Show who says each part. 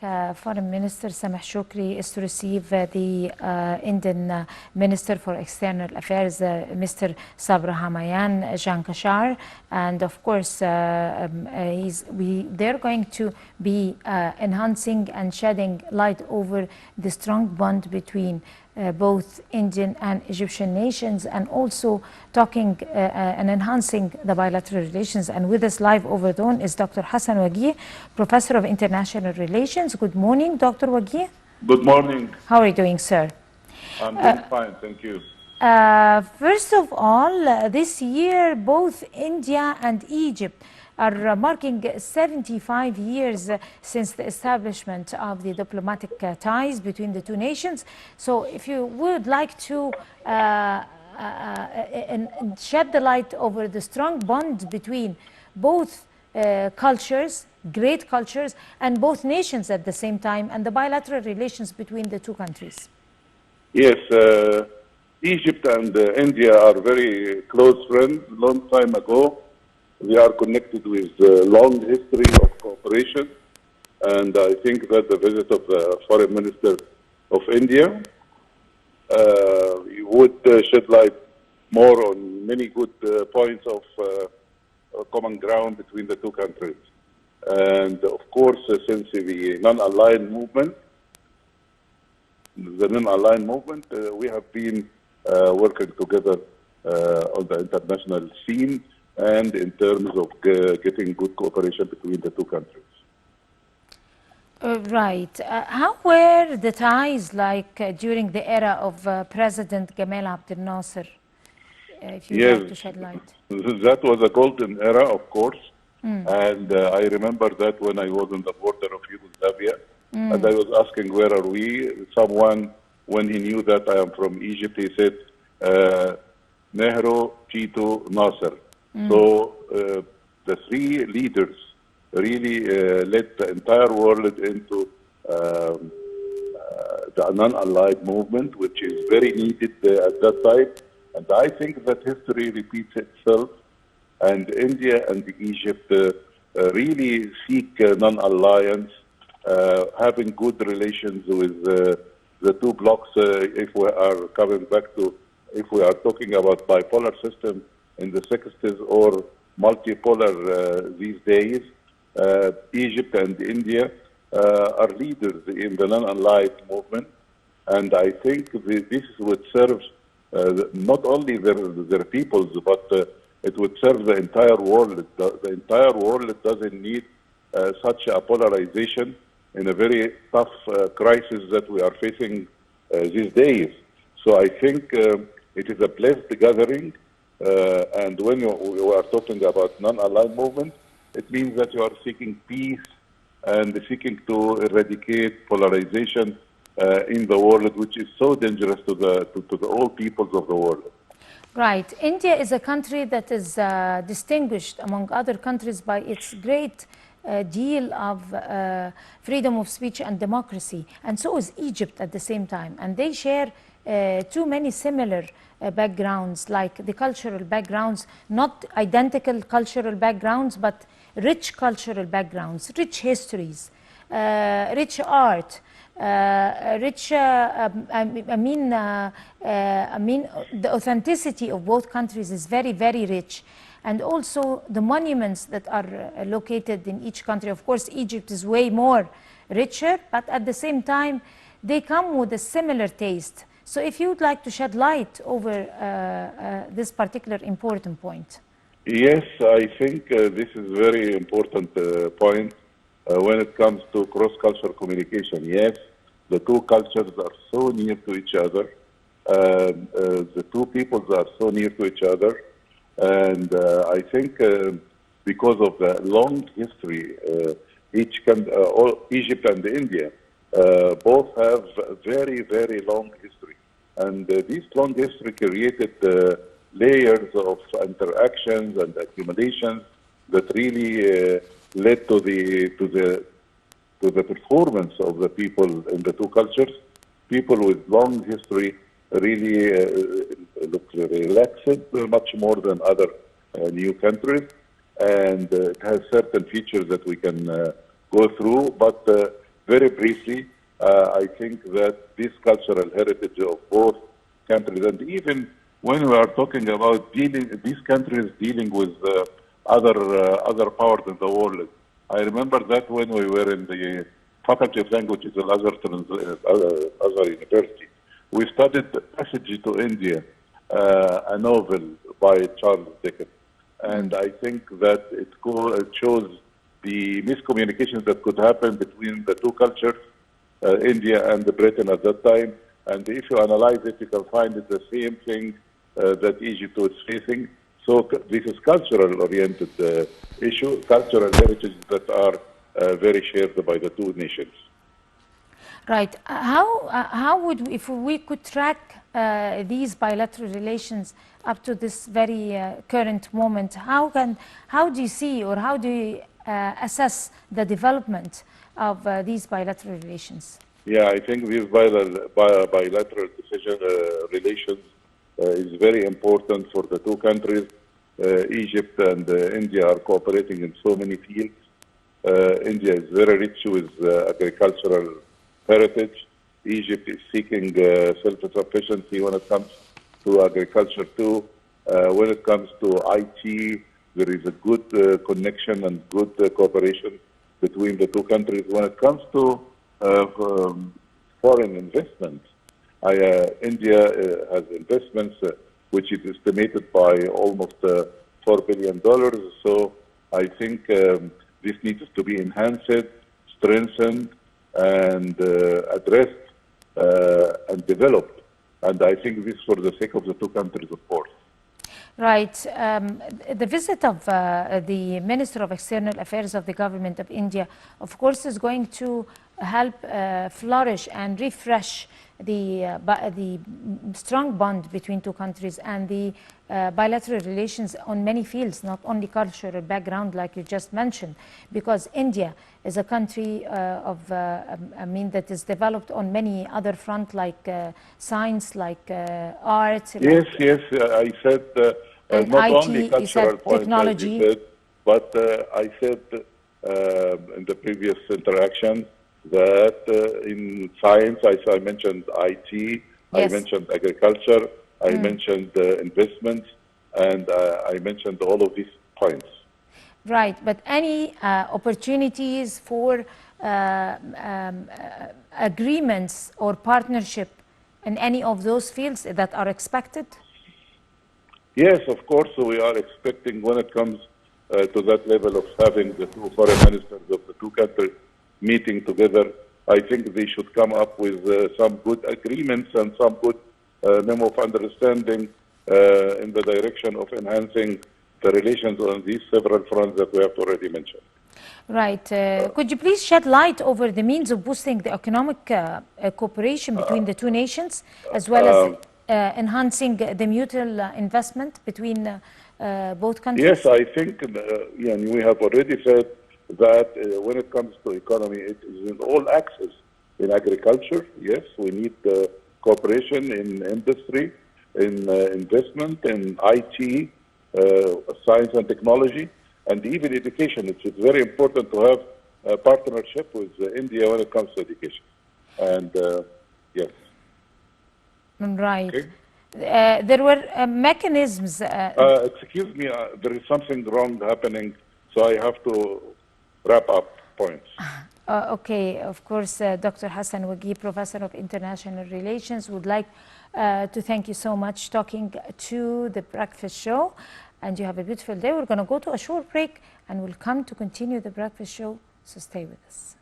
Speaker 1: Foreign Minister Sameh Shukri is to receive the Indian Minister for External Affairs, Mr. Sabra Hamayan Jankashar, and of course they're going to be enhancing and shedding light over the strong bond between both Indian and Egyptian nations, and also talking and enhancing the bilateral relations. And with us live over the phone is Dr. Hassan Wageeh, Professor of International Relations. Good morning, Dr. Wageeh.
Speaker 2: Good morning.
Speaker 1: How are you doing, sir?
Speaker 2: I'm doing fine, thank you.
Speaker 1: First of all, this year both India and Egypt are marking 75 years since the establishment of the diplomatic ties between the two nations. So if you would like to shed the light over the strong bond between both cultures, great cultures, and both nations at the same time, and the bilateral relations between the two countries.
Speaker 2: Yes, Egypt and India are very close friends. Long time ago, we are connected with a long history of cooperation, and I think that the visit of the Foreign Minister of India would shed light more on many good points of common ground between the two countries. And of course, since the non-aligned movement, we have been working together on the international scene and in terms of getting good cooperation between the two countries.
Speaker 1: Right. How were the ties like during the era of President Gamal Abdel Nasser? If you
Speaker 2: Yes,
Speaker 1: like to shed light.
Speaker 2: That was a golden era, of course. And I remember that when I was on the border of Yugoslavia, and I was asking, where are we? Someone, when he knew that I am from Egypt, he said, Nehru, Tito, Nasser. So the three leaders really led the entire world into the non-allied movement, which is very needed at that time. And I think that history repeats itself, and India and Egypt really seek non-alliance, having good relations with the two blocks. If we are coming back to, if we are talking about bipolar system in the 60s or multipolar these days, Egypt and India are leaders in the non-allied movement, and I think this would serve not only their peoples, but it would serve the entire world. The entire world doesn't need such a polarization in a very tough crisis that we are facing these days. So I think it is a blessed gathering, and when you are talking about non-aligned movement, it means that you are seeking peace and seeking to eradicate polarization in the world, which is so dangerous to the all peoples of the world.
Speaker 1: Right. India is a country that is distinguished among other countries by its great deal of freedom of speech and democracy, and so is Egypt at the same time. And they share too many similar backgrounds, like the cultural backgrounds, not identical cultural backgrounds, but rich cultural backgrounds, rich histories, rich art, the authenticity of both countries is very, very rich. And also the monuments that are located in each country. Of course, Egypt is way more richer, but at the same time, they come with a similar taste. So if you would like to shed light over this particular important point.
Speaker 2: Yes, I think this is a very important point when it comes to cross-cultural communication. Yes, the two cultures are so near to each other. The two peoples are so near to each other. And I think because of the long history, Egypt and India both have a very, very long history. And this long history created layers of interactions and accumulations that really led to the performance of the people in the two cultures. People with long history really look relaxed, much more than other new countries, and it has certain features that we can go through. But very briefly, I think that this cultural heritage of both countries, and even when we are talking about these countries dealing with other powers in the world. I remember that when we were in the Faculty of Languages at Azhar University, we studied the Passage to India, a novel by Charles Dickens. And I think that it shows the miscommunications that could happen between the two cultures, India and Britain at that time. And if you analyze it, you can find it the same thing that Egypt was facing. So this is cultural-oriented issue, cultural heritages that are very shared by the two nations.
Speaker 1: Right. How would, if we could track these bilateral relations up to this very current moment, how do you see, or how do you assess the development of these bilateral relations?
Speaker 2: Yeah, I think these bilateral decision relations is very important for the two countries. Egypt and India are cooperating in so many fields. India is very rich with agricultural heritage. Egypt is seeking self-sufficiency when it comes to agriculture too. When it comes to IT, there is a good connection and good cooperation between the two countries. When it comes to foreign investment, India has investments which is estimated by almost $4 billion. So I think this needs to be enhanced, strengthened, and addressed and developed. And I think this for the sake of the two countries, of course.
Speaker 1: Right. The visit of the Minister of External Affairs of the Government of India, of course, is going to help flourish and refresh the strong bond between two countries and the bilateral relations on many fields, not only cultural background like you just mentioned, because India is a country that is developed on many other fronts like science, like art.
Speaker 2: Yes, yes, I said not
Speaker 1: IT,
Speaker 2: only cultural points,
Speaker 1: technology.
Speaker 2: as you said, but I said in the previous interaction that in science, I mentioned IT, yes. I mentioned agriculture, I mentioned investments, and I mentioned all of these points.
Speaker 1: Right, but any opportunities for agreements or partnership in any of those fields that are expected?
Speaker 2: Yes, of course, we are expecting when it comes to that level of having the two foreign ministers of the two countries meeting together. I think they should come up with some good agreements and some good memo of understanding in the direction of enhancing the relations on these several fronts that we have already mentioned.
Speaker 1: Right. Could you please shed light over the means of boosting the economic cooperation between the two nations, as well as enhancing the mutual investment between both countries?
Speaker 2: Yes, I think we have already said that when it comes to economy, it is in all axes. In agriculture, yes, we need cooperation in industry, in investment, in IT, science and technology, and even education. It's very important to have a partnership with India when it comes to education. And yes.
Speaker 1: Right. Okay. There were mechanisms.
Speaker 2: Excuse me, there is something wrong happening, so I have to wrap up points.
Speaker 1: Okay, of course, Dr. Hassan Wageeh, Professor of International Relations, would like to thank you so much talking to the Breakfast Show, and you have a beautiful day. We're going to go to a short break and we'll come to continue the Breakfast Show, so stay with us.